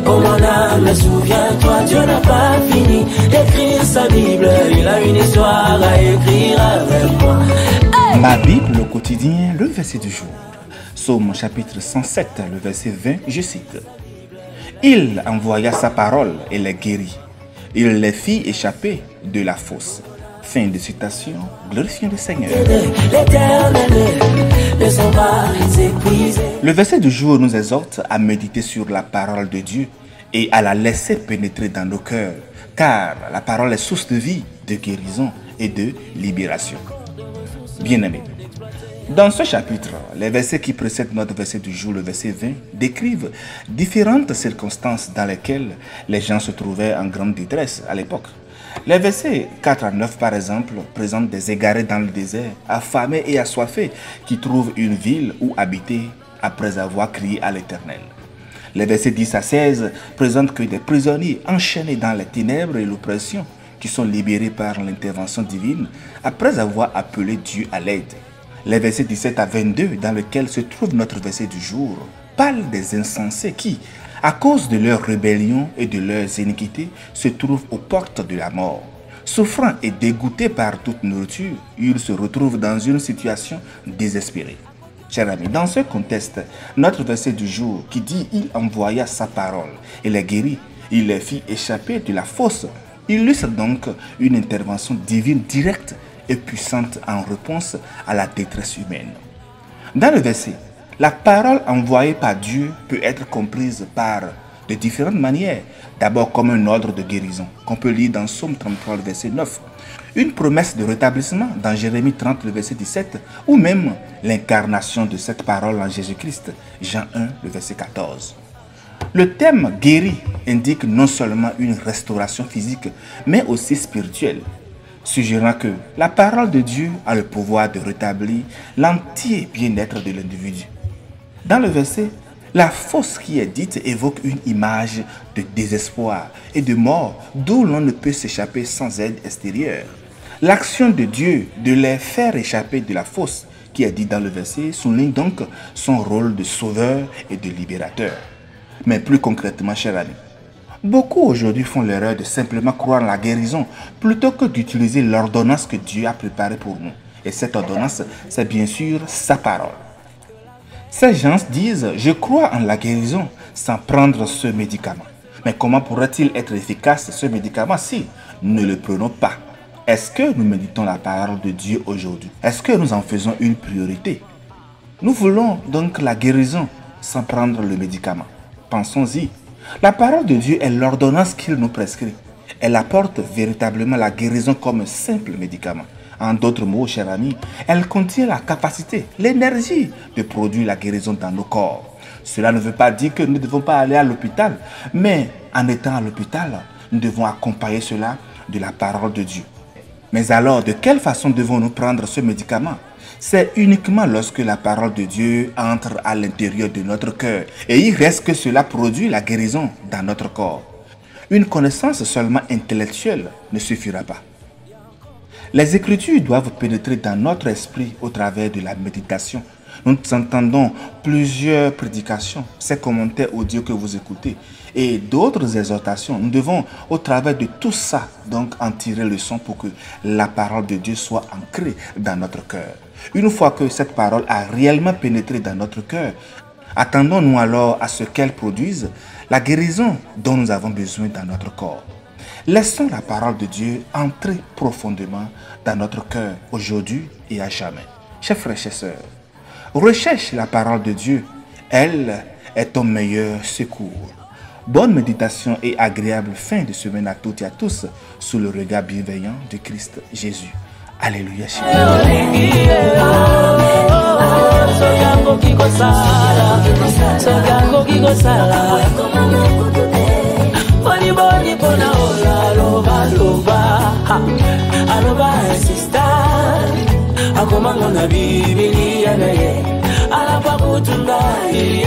Oh mon âme, souviens-toi, Dieu n'a pas fini d'écrire sa Bible. Il a une histoire à écrire avec moi. Hey! Ma Bible au quotidien, le verset du jour. Psaume chapitre 107, le verset 20, je cite. Il envoya sa parole et les guérit. Il les fit échapper de la fosse. Fin de citation, glorifions le Seigneur. Le verset du jour nous exhorte à méditer sur la parole de Dieu et à la laisser pénétrer dans nos cœurs, car la parole est source de vie, de guérison et de libération. Bien-aimés, dans ce chapitre, les versets qui précèdent notre verset du jour, le verset 20, décrivent différentes circonstances dans lesquelles les gens se trouvaient en grande détresse à l'époque. Les versets 4 à 9, par exemple, présentent des égarés dans le désert, affamés et assoiffés, qui trouvent une ville où habiter après avoir crié à l'Éternel. Les versets 10 à 16 présentent que des prisonniers enchaînés dans les ténèbres et l'oppression, qui sont libérés par l'intervention divine après avoir appelé Dieu à l'aide. Les versets 17 à 22, dans lesquels se trouve notre verset du jour, parlent des insensés qui, à cause de leur rébellion et de leurs iniquités, se trouvent aux portes de la mort. Souffrant et dégoûtés par toute nourriture, ils se retrouvent dans une situation désespérée. Chers amis, dans ce contexte, notre verset du jour qui dit « Il envoya sa parole et les guérit, il les fit échapper de la fosse », illustre donc une intervention divine directe et puissante en réponse à la détresse humaine. Dans le verset, la parole envoyée par Dieu peut être comprise par de différentes manières. D'abord comme un ordre de guérison, qu'on peut lire dans Psaume 33, le verset 9. Une promesse de rétablissement dans Jérémie 30, le verset 17. Ou même l'incarnation de cette parole en Jésus-Christ, Jean 1, le verset 14. Le thème guéri indique non seulement une restauration physique, mais aussi spirituelle, suggérant que la parole de Dieu a le pouvoir de rétablir l'entier bien-être de l'individu. Dans le verset, la fosse qui est dite évoque une image de désespoir et de mort d'où l'on ne peut s'échapper sans aide extérieure. L'action de Dieu de les faire échapper de la fosse qui est dite dans le verset souligne donc son rôle de sauveur et de libérateur. Mais plus concrètement, chers amis, beaucoup aujourd'hui font l'erreur de simplement croire en la guérison plutôt que d'utiliser l'ordonnance que Dieu a préparée pour nous. Et cette ordonnance, c'est bien sûr sa parole. Ces gens disent « Je crois en la guérison » sans prendre ce médicament. Mais comment pourrait-il être efficace ce médicament si nous ne le prenons pas? Est-ce que nous méditons la parole de Dieu aujourd'hui? Est-ce que nous en faisons une priorité? Nous voulons donc la guérison sans prendre le médicament. Pensons-y. La parole de Dieu est l'ordonnance qu'il nous prescrit. Elle apporte véritablement la guérison comme un simple médicament. En d'autres mots, chers amis, elle contient la capacité, l'énergie de produire la guérison dans nos corps. Cela ne veut pas dire que nous ne devons pas aller à l'hôpital, mais en étant à l'hôpital, nous devons accompagner cela de la parole de Dieu. Mais alors, de quelle façon devons-nous prendre ce médicament? C'est uniquement lorsque la parole de Dieu entre à l'intérieur de notre cœur et il reste que cela produit la guérison dans notre corps. Une connaissance seulement intellectuelle ne suffira pas. Les Écritures doivent pénétrer dans notre esprit au travers de la méditation. Nous entendons plusieurs prédications, ces commentaires audio que vous écoutez et d'autres exhortations. Nous devons, au travers de tout ça, donc en tirer le son pour que la parole de Dieu soit ancrée dans notre cœur. Une fois que cette parole a réellement pénétré dans notre cœur, attendons-nous alors à ce qu'elle produise la guérison dont nous avons besoin dans notre corps. Laissons la parole de Dieu entrer profondément dans notre cœur aujourd'hui et à jamais. Chers frères et chers sœurs, recherche la parole de Dieu. Elle est ton meilleur secours. Bonne méditation et agréable fin de semaine à toutes et à tous sous le regard bienveillant de Christ Jésus. Alléluia. Boni pona ola loba loba aloba sister akomanga na Biblia na ye alapa kutunda ye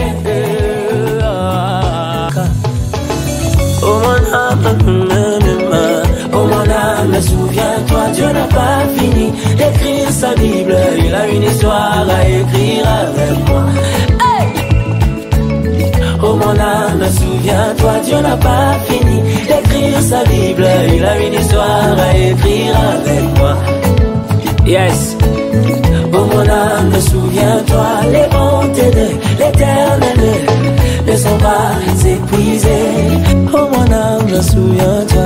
oh mon âme, souviens-toi, Dieu n'a pas fini d'écrire sa Bible, il a une histoire à écrire avec moi. Hey! Oh mon âme, âme, souviens-toi, Dieu n'a pas fini d'écrire sa Bible. Il a une histoire à écrire avec moi. Yes. Oh mon âme, souviens-toi, les bontés de l'Éternel ne sont pas épuisées. Oh mon âme, souviens-toi.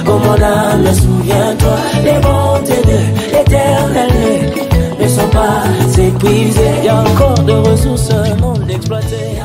Oh mon âme, souviens-toi, les bontés de l'Éternel ne sont pas épuisées. Il y a encore de ressources, un monde exploité.